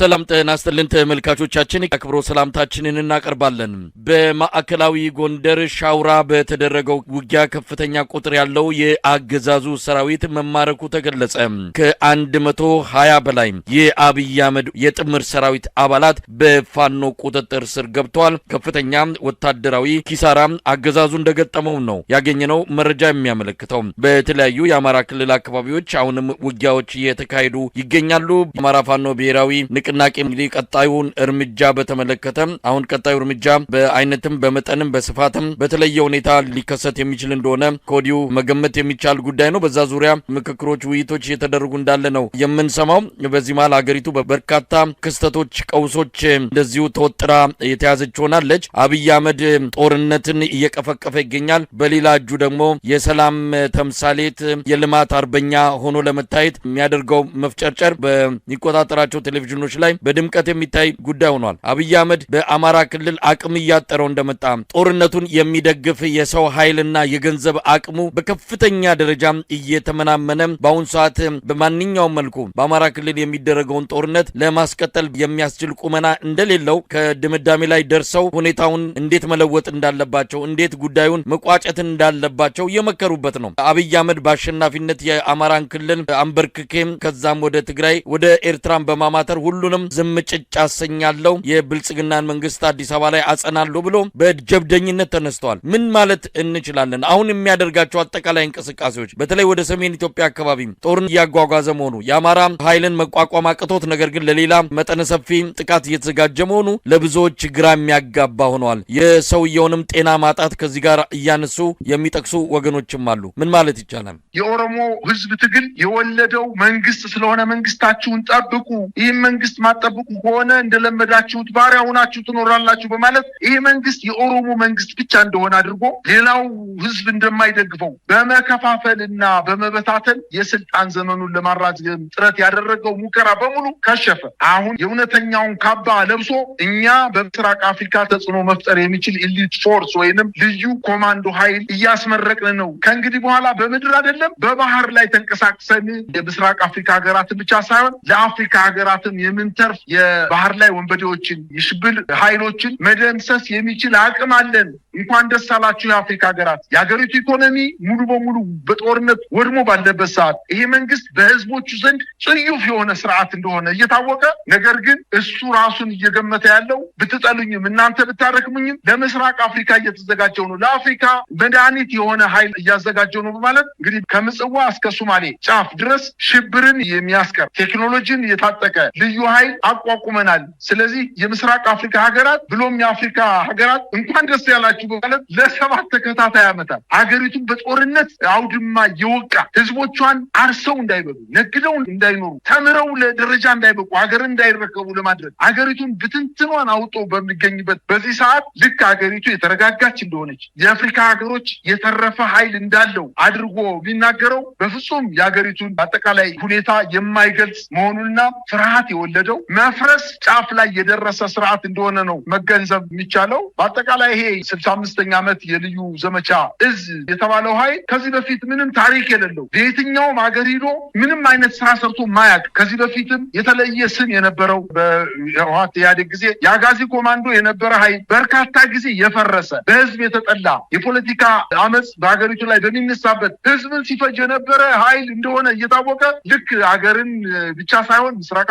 ሰላም ጤና ይስጥልን ተመልካቾቻችን አክብሮ ሰላምታችንን እናቀርባለን። በማዕከላዊ ጎንደር ሻውራ በተደረገው ውጊያ ከፍተኛ ቁጥር ያለው የአገዛዙ ሰራዊት መማረኩ ተገለጸ። ከ120 በላይ የአብይ አህመድ የጥምር ሰራዊት አባላት በፋኖ ቁጥጥር ስር ገብተዋል። ከፍተኛ ወታደራዊ ኪሳራ አገዛዙ እንደገጠመው ነው ያገኘነው መረጃ የሚያመለክተው። በተለያዩ የአማራ ክልል አካባቢዎች አሁንም ውጊያዎች እየተካሄዱ ይገኛሉ። የአማራ ፋኖ ብሔራዊ ንቅናቄ እንግዲህ ቀጣዩን እርምጃ በተመለከተ አሁን ቀጣዩ እርምጃ በአይነትም በመጠንም በስፋትም በተለየ ሁኔታ ሊከሰት የሚችል እንደሆነ ከወዲሁ መገመት የሚቻል ጉዳይ ነው። በዛ ዙሪያ ምክክሮች፣ ውይይቶች እየተደረጉ እንዳለ ነው የምንሰማው። በዚህ መሃል ሀገሪቱ በበርካታ ክስተቶች፣ ቀውሶች እንደዚሁ ተወጥራ የተያዘች ሆናለች። አብይ አህመድ ጦርነትን እየቀፈቀፈ ይገኛል። በሌላ እጁ ደግሞ የሰላም ተምሳሌት የልማት አርበኛ ሆኖ ለመታየት የሚያደርገው መፍጨርጨር በሚቆጣጠራቸው ቴሌቪዥኖች ላይ በድምቀት የሚታይ ጉዳይ ሆኗል። አብይ አህመድ በአማራ ክልል አቅም እያጠረው እንደመጣ ጦርነቱን የሚደግፍ የሰው ኃይልና የገንዘብ አቅሙ በከፍተኛ ደረጃ እየተመናመነ በአሁኑ ሰዓት በማንኛውም መልኩ በአማራ ክልል የሚደረገውን ጦርነት ለማስቀጠል የሚያስችል ቁመና እንደሌለው ከድምዳሜ ላይ ደርሰው ሁኔታውን እንዴት መለወጥ እንዳለባቸው፣ እንዴት ጉዳዩን መቋጨት እንዳለባቸው የመከሩበት ነው። አብይ አህመድ በአሸናፊነት የአማራን ክልል አንበርክኬም ከዛም ወደ ትግራይ ወደ ኤርትራን በማማተር ሁሉንም ዝምጭጭ አሰኛለሁ፣ የብልጽግናን መንግስት አዲስ አበባ ላይ አጸናለሁ ብሎ በጀብደኝነት ተነስተዋል። ምን ማለት እንችላለን? አሁን የሚያደርጋቸው አጠቃላይ እንቅስቃሴዎች በተለይ ወደ ሰሜን ኢትዮጵያ አካባቢ ጦርነት እያጓጓዘ መሆኑ፣ የአማራ ኃይልን መቋቋም አቅቶት ነገር ግን ለሌላ መጠነ ሰፊ ጥቃት እየተዘጋጀ መሆኑ ለብዙዎች ግራ የሚያጋባ ሆነዋል። የሰውየውንም ጤና ማጣት ከዚህ ጋር እያነሱ የሚጠቅሱ ወገኖችም አሉ። ምን ማለት ይቻላል? የኦሮሞ ህዝብ ትግል የወለደው መንግስት ስለሆነ መንግስታችሁን ጠብቁ፣ ይህ መንግስት ማጠብቁ ሆነ እንደለመዳችሁት ባሪያ ሆናችሁ ትኖራላችሁ በማለት ይሄ መንግስት የኦሮሞ መንግስት ብቻ እንደሆነ አድርጎ ሌላው ህዝብ እንደማይደግፈው በመከፋፈልና በመበታተን የስልጣን ዘመኑን ለማራዘም ጥረት ያደረገው ሙከራ በሙሉ ከሸፈ። አሁን የእውነተኛውን ካባ ለብሶ እኛ በምስራቅ አፍሪካ ተጽዕኖ መፍጠር የሚችል ኤሊት ፎርስ ወይንም ልዩ ኮማንዶ ኃይል እያስመረቅን ነው። ከእንግዲህ በኋላ በምድር አይደለም በባህር ላይ ተንቀሳቅሰን የምስራቅ አፍሪካ ሀገራትን ብቻ ሳይሆን ለአፍሪካ ሀገራትም የምንተርፍ የባህር ላይ ወንበዴዎችን የሽብር ኃይሎችን መደምሰስ የሚችል አቅም አለን። እንኳን ደስ አላችሁ የአፍሪካ ሀገራት። የሀገሪቱ ኢኮኖሚ ሙሉ በሙሉ በጦርነት ወድሞ ባለበት ሰዓት ይሄ መንግስት በህዝቦቹ ዘንድ ጽዩፍ የሆነ ስርዓት እንደሆነ እየታወቀ ነገር ግን እሱ ራሱን እየገመተ ያለው ብትጠሉኝም እናንተ ብታረክሙኝም ለምስራቅ አፍሪካ እየተዘጋጀው ነው፣ ለአፍሪካ መድኃኒት የሆነ ኃይል እያዘጋጀው ነው በማለት እንግዲህ ከምጽዋ እስከ ሶማሌ ጫፍ ድረስ ሽብርን የሚያስቀር ቴክኖሎጂን የታጠቀ ልዩ ኃይል አቋቁመናል። ስለዚህ የምስራቅ አፍሪካ ሀገራት ብሎም የአፍሪካ ሀገራት እንኳን ደስ ያላችሁ በማለት ለ7 ተከታታይ ዓመታት ሀገሪቱን በጦርነት አውድማ የወቃ ህዝቦቿን አርሰው እንዳይበሉ፣ ነግደው እንዳይኖሩ፣ ተምረው ለደረጃ እንዳይበቁ፣ ሀገርን እንዳይረከቡ ለማድረግ ሀገሪቱን ብትንትኗን አውጦ በሚገኝበት በዚህ ሰዓት ልክ ሀገሪቱ የተረጋጋች እንደሆነች የአፍሪካ ሀገሮች የተረፈ ኃይል እንዳለው አድርጎ የሚናገረው በፍጹም የሀገሪቱን አጠቃላይ ሁኔታ የማይገልጽ መሆኑንና ፍርሃት የወለደው መፍረስ ጫፍ ላይ የደረሰ ስርዓት እንደሆነ ነው መገንዘብ የሚቻለው። በአጠቃላይ ይሄ 65ኛ ዓመት የልዩ ዘመቻ እዝ የተባለው ኃይል ከዚህ በፊት ምንም ታሪክ የሌለው በየትኛውም ሀገር ሄዶ ምንም አይነት ስራ ሰርቶ ማያውቅ ከዚህ በፊትም የተለየ ስም የነበረው በህወሓት ኢህአዴግ ጊዜ የአጋዚ ኮማንዶ የነበረ ኃይል በርካታ ጊዜ የፈረሰ በህዝብ የተጠላ የፖለቲካ አመፅ በሀገሪቱ ላይ በሚነሳበት ህዝብን ሲፈጅ የነበረ ኃይል እንደሆነ እየታወቀ ልክ ሀገርን ብቻ ሳይሆን ምስራቅ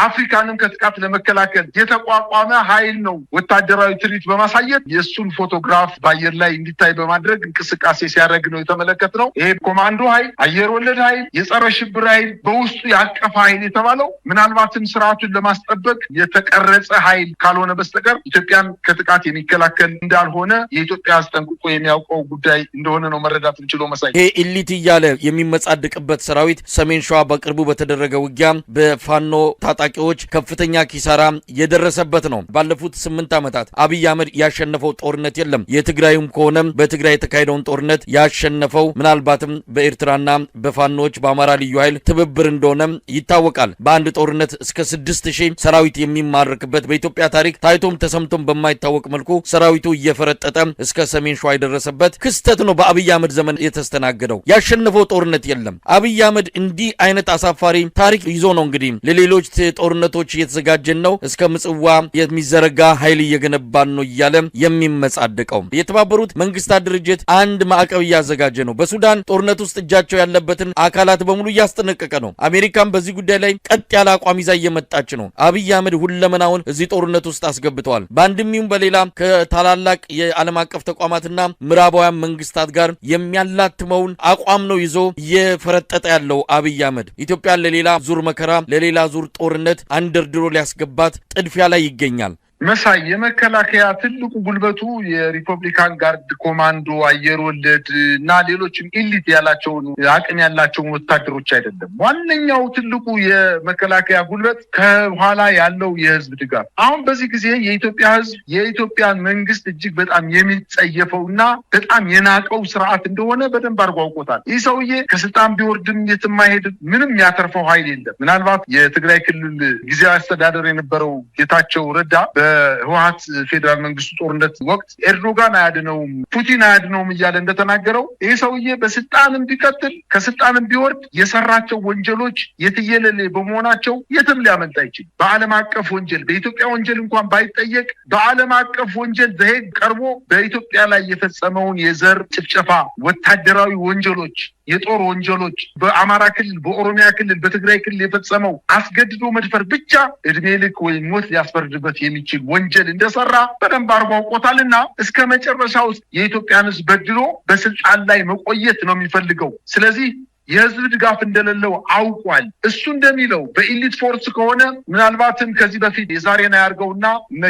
አፍሪካንም ከጥቃት ለመከላከል የተቋቋመ ኃይል ነው። ወታደራዊ ትርኢት በማሳየት የሱን ፎቶግራፍ በአየር ላይ እንዲታይ በማድረግ እንቅስቃሴ ሲያደርግ ነው የተመለከትነው። ይሄ ኮማንዶ ኃይል አየር ወለድ ኃይል የጸረ ሽብር ኃይል በውስጡ ያቀፈ ኃይል የተባለው ምናልባትም ስርዓቱን ለማስጠበቅ የተቀረጸ ኃይል ካልሆነ በስተቀር ኢትዮጵያን ከጥቃት የሚከላከል እንዳልሆነ የኢትዮጵያ አስጠንቅቆ የሚያውቀው ጉዳይ እንደሆነ ነው መረዳት እንችለው። መሳይ ይሄ ኢሊት እያለ የሚመጻደቅበት ሰራዊት ሰሜን ሸዋ በቅርቡ በተደረገ ውጊያ በፋኖ ታጣቂዎች ከፍተኛ ኪሳራ የደረሰበት ነው። ባለፉት 8 ዓመታት አብይ አህመድ ያሸነፈው ጦርነት የለም። የትግራይም ከሆነ በትግራይ የተካሄደውን ጦርነት ያሸነፈው ምናልባትም በኤርትራና በፋኖች በአማራ ልዩ ኃይል ትብብር እንደሆነ ይታወቃል። በአንድ ጦርነት እስከ 6000 ሰራዊት የሚማረክበት በኢትዮጵያ ታሪክ ታይቶም ተሰምቶም በማይታወቅ መልኩ ሰራዊቱ እየፈረጠጠ እስከ ሰሜን ሸዋ የደረሰበት ክስተት ነው በአብይ አህመድ ዘመን የተስተናገደው። ያሸነፈው ጦርነት የለም። አብይ አህመድ እንዲህ አይነት አሳፋሪ ታሪክ ይዞ ነው እንግዲህ ለሌሎች ለጦርነቶች እየተዘጋጀን ነው፣ እስከ ምጽዋ የሚዘረጋ ኃይል እየገነባን ነው እያለ የሚመጻደቀው የተባበሩት መንግስታት ድርጅት አንድ ማዕቀብ እያዘጋጀ ነው። በሱዳን ጦርነት ውስጥ እጃቸው ያለበትን አካላት በሙሉ እያስጠነቀቀ ነው። አሜሪካም በዚህ ጉዳይ ላይ ቀጥ ያለ አቋም ይዛ እየመጣች ነው። አብይ አህመድ ሁለመናውን እዚህ ጦርነት ውስጥ አስገብተዋል። በአንድም ይሁን በሌላ ከታላላቅ የዓለም አቀፍ ተቋማትና ምዕራባውያን መንግስታት ጋር የሚያላትመውን አቋም ነው ይዞ እየፈረጠጠ ያለው አብይ አህመድ ኢትዮጵያን ለሌላ ዙር መከራ ለሌላ ዙር ጦርነት አንደርድሮ ሊያስገባት ጥድፊያ ላይ ይገኛል። መሳይ የመከላከያ ትልቁ ጉልበቱ የሪፐብሊካን ጋርድ ኮማንዶ አየር ወለድ እና ሌሎችም ኢሊት ያላቸውን አቅም ያላቸውን ወታደሮች አይደለም። ዋነኛው ትልቁ የመከላከያ ጉልበት ከኋላ ያለው የህዝብ ድጋፍ። አሁን በዚህ ጊዜ የኢትዮጵያ ህዝብ የኢትዮጵያን መንግስት እጅግ በጣም የሚጸየፈውና በጣም የናቀው ስርዓት እንደሆነ በደንብ አድርጎ አውቆታል። ይህ ሰውዬ ከስልጣን ቢወርድም የትም አይሄድም። ምንም ያተርፈው ኃይል የለም። ምናልባት የትግራይ ክልል ጊዜያዊ አስተዳደር የነበረው ጌታቸው ረዳ በህወሓት ፌዴራል መንግስቱ ጦርነት ወቅት ኤርዶጋን አያድነውም ፑቲን አያድነውም እያለ እንደተናገረው ይህ ሰውዬ በስልጣንም ቢቀጥል ከስልጣንም ቢወርድ የሰራቸው ወንጀሎች የትየለሌ በመሆናቸው የትም ሊያመልጥ አይችልም። በዓለም አቀፍ ወንጀል በኢትዮጵያ ወንጀል እንኳን ባይጠየቅ በዓለም አቀፍ ወንጀል በሄግ ቀርቦ በኢትዮጵያ ላይ የፈጸመውን የዘር ጭፍጨፋ፣ ወታደራዊ ወንጀሎች፣ የጦር ወንጀሎች በአማራ ክልል፣ በኦሮሚያ ክልል፣ በትግራይ ክልል የፈጸመው አስገድዶ መድፈር ብቻ እድሜ ልክ ወይም ሞት ሊያስፈርድበት የሚችል ወንጀል እንደሰራ በደንብ አድርጎ አውቆታልና እስከ መጨረሻው የኢትዮጵያን ህዝብ በድሎ በስልጣን ላይ መቆየት ነው የሚፈልገው። ስለዚህ የህዝብ ድጋፍ እንደሌለው አውቋል። እሱ እንደሚለው በኢሊት ፎርስ ከሆነ ምናልባትም ከዚህ በፊት የዛሬና ያርገውና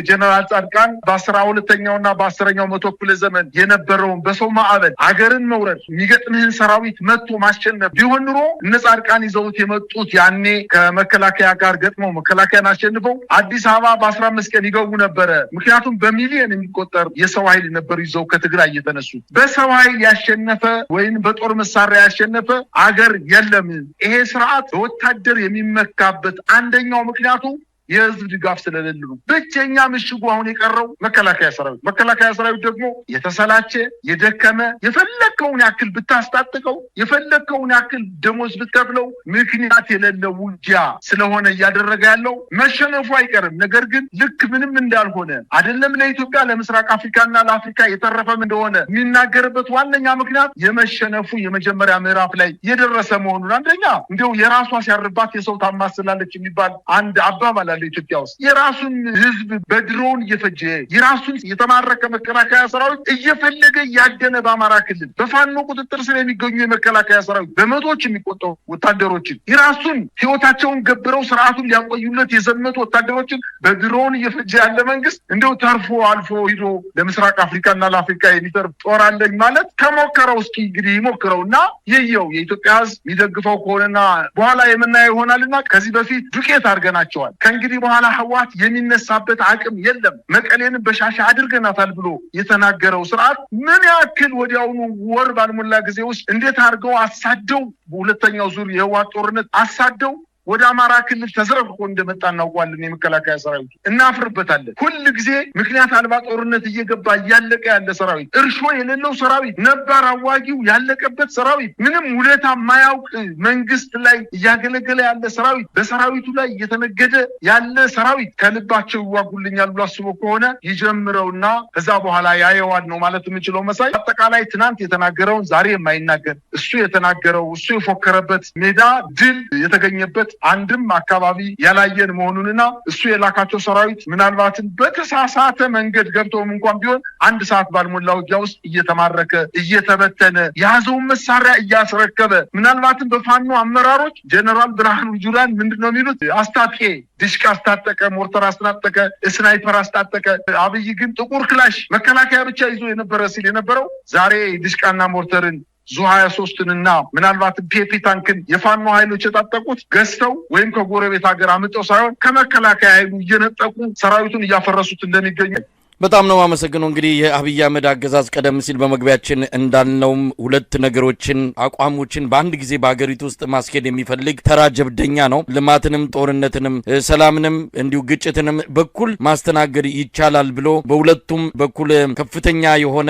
ጀነራል ጻድቃን በ12ኛውና በ10ኛው መቶ ክፍለ ዘመን የነበረውን በሰው ማዕበል አገርን መውረድ የሚገጥምህን ሰራዊት መጥቶ ማሸነፍ ቢሆን ኑሮ እነ ጻድቃን ይዘውት የመጡት ያኔ ከመከላከያ ጋር ገጥመው መከላከያን አሸንፈው አዲስ አበባ በ15 ቀን ይገቡ ነበረ። ምክንያቱም በሚሊዮን የሚቆጠር የሰው ኃይል ነበር ይዘው ከትግራይ እየተነሱ። በሰው ኃይል ያሸነፈ ወይም በጦር መሳሪያ ያሸነፈ አገር የለም። ይሄ ስርዓት ወታደር የሚመካበት አንደኛው ምክንያቱ የህዝብ ድጋፍ ስለሌለ ነው። ብቸኛ ምሽጉ አሁን የቀረው መከላከያ ሰራዊት። መከላከያ ሰራዊት ደግሞ የተሰላቸ የደከመ የፈለከውን ያክል ብታስታጥቀው የፈለከውን ያክል ደሞዝ ብትከፍለው ምክንያት የሌለው ውጊያ ስለሆነ እያደረገ ያለው መሸነፉ አይቀርም። ነገር ግን ልክ ምንም እንዳልሆነ አይደለም ለኢትዮጵያ ለምስራቅ አፍሪካና ለአፍሪካ የተረፈም እንደሆነ የሚናገርበት ዋነኛ ምክንያት የመሸነፉ የመጀመሪያ ምዕራፍ ላይ የደረሰ መሆኑን አንደኛ እንደው የራሷ ሲያርባት የሰው ታማስላለች የሚባል አንድ አባባል ኢትዮጵያ ውስጥ የራሱን ህዝብ በድሮን እየፈጀ የራሱን የተማረከ መከላከያ ሰራዊት እየፈለገ ያደነ በአማራ ክልል በፋኖ ቁጥጥር ስር የሚገኙ የመከላከያ ሰራዊት በመቶዎች የሚቆጠሩ ወታደሮችን የራሱን ህይወታቸውን ገብረው ስርዓቱን ሊያቆዩለት የዘመቱ ወታደሮችን በድሮን እየፈጀ ያለ መንግስት እንደው ተርፎ አልፎ ሂዶ ለምስራቅ አፍሪካና ለአፍሪካ የሚተርፍ ጦር አለኝ ማለት ከሞከረው እስኪ እንግዲህ ይሞክረውና ይየው የኢትዮጵያ ህዝብ የሚደግፈው ከሆነና በኋላ የምናየው ይሆናልና ከዚህ በፊት ዱቄት አድርገናቸዋል። ከእንግዲህ በኋላ ህወሓት የሚነሳበት አቅም የለም። መቀሌንን በሻሻ አድርገናታል ብሎ የተናገረው ስርዓት ምን ያክል ወዲያውኑ ወር ባልሞላ ጊዜ ውስጥ እንዴት አድርገው አሳደው በሁለተኛው ዙር የህወሓት ጦርነት አሳደው ወደ አማራ ክልል ተዘረግፎ እንደመጣ እናውቀዋለን። የመከላከያ ሰራዊት እናፍርበታለን። ሁል ጊዜ ምክንያት አልባ ጦርነት እየገባ እያለቀ ያለ ሰራዊት፣ እርሾ የሌለው ሰራዊት፣ ነባር አዋጊው ያለቀበት ሰራዊት፣ ምንም ውለታ የማያውቅ መንግስት ላይ እያገለገለ ያለ ሰራዊት፣ በሰራዊቱ ላይ እየተነገደ ያለ ሰራዊት ከልባቸው ይዋጉልኛል ብሎ አስቦ ከሆነ ይጀምረውና ከዛ በኋላ ያየዋል ነው ማለት የምንችለው። መሳይ አጠቃላይ ትናንት የተናገረውን ዛሬ የማይናገር እሱ የተናገረው እሱ የፎከረበት ሜዳ ድል የተገኘበት አንድም አካባቢ ያላየን መሆኑንና እሱ የላካቸው ሰራዊት ምናልባትም በተሳሳተ መንገድ ገብተውም እንኳን ቢሆን አንድ ሰዓት ባልሞላ ውጊያ ውስጥ እየተማረከ እየተበተነ የያዘውን መሳሪያ እያስረከበ ምናልባትም በፋኖ አመራሮች ጀነራል ብርሃኑ ጁላን ምንድነው የሚሉት አስታጥቄ ዲሽቃ አስታጠቀ፣ ሞርተር አስታጠቀ፣ ስናይፐር አስታጠቀ። አብይ ግን ጥቁር ክላሽ መከላከያ ብቻ ይዞ የነበረ ሲል የነበረው ዛሬ ዲሽቃና ሞርተርን ዙ 23ንና ምናልባት ፒፒ ታንክን የፋኖ ኃይሎች የታጠቁት ገዝተው ወይም ከጎረቤት ሀገር አምጠው ሳይሆን ከመከላከያ ኃይሉ እየነጠቁ ሰራዊቱን እያፈረሱት እንደሚገኙ በጣም ነው ማመሰግነው። እንግዲህ የአብይ አህመድ አገዛዝ ቀደም ሲል በመግቢያችን እንዳልነውም ሁለት ነገሮችን አቋሞችን በአንድ ጊዜ በአገሪቱ ውስጥ ማስኬድ የሚፈልግ ተራ ጀብደኛ ነው። ልማትንም ጦርነትንም ሰላምንም እንዲሁ ግጭትንም በኩል ማስተናገድ ይቻላል ብሎ በሁለቱም በኩል ከፍተኛ የሆነ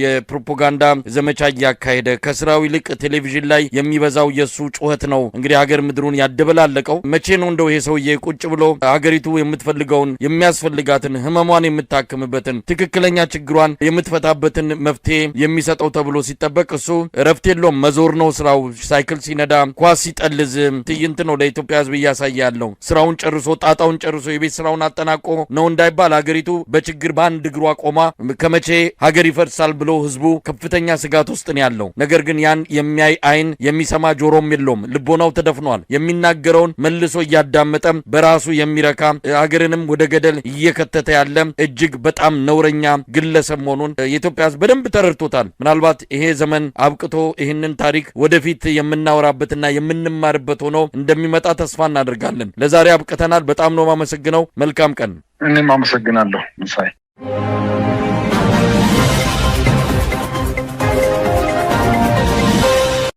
የፕሮፓጋንዳ ዘመቻ እያካሄደ ከስራው ይልቅ ቴሌቪዥን ላይ የሚበዛው የሱ ጩኸት ነው እንግዲህ ሀገር ምድሩን ያደበላለቀው። መቼ ነው እንደው ይሄ ሰውዬ ቁጭ ብሎ ሀገሪቱ የምትፈልገውን የሚያስፈልጋትን ህመሟን የምታክም ትክክለኛ ችግሯን የምትፈታበትን መፍትሄ የሚሰጠው ተብሎ ሲጠበቅ እሱ ረፍት የለውም። መዞር ነው ስራው። ሳይክል ሲነዳ፣ ኳስ ሲጠልዝ ትዕይንት ነው ለኢትዮጵያ ህዝብ እያሳየ ያለው። ስራውን ጨርሶ ጣጣውን ጨርሶ የቤት ስራውን አጠናቆ ነው እንዳይባል ሀገሪቱ በችግር በአንድ እግሯ ቆማ ከመቼ ሀገር ይፈርሳል ብሎ ህዝቡ ከፍተኛ ስጋት ውስጥ ነው ያለው። ነገር ግን ያን የሚያይ አይን የሚሰማ ጆሮም የለውም። ልቦናው ተደፍኗል። የሚናገረውን መልሶ እያዳመጠ በራሱ የሚረካ ሀገርንም ወደ ገደል እየከተተ ያለ እጅግ በጣም ነውረኛ ግለሰብ መሆኑን የኢትዮጵያ ህዝብ በደንብ ተረድቶታል። ምናልባት ይሄ ዘመን አብቅቶ ይህንን ታሪክ ወደፊት የምናወራበትና የምንማርበት ሆኖ እንደሚመጣ ተስፋ እናደርጋለን። ለዛሬ አብቅተናል። በጣም ነው ማመሰግነው። መልካም ቀን። እኔም አመሰግናለሁ። ምሳይ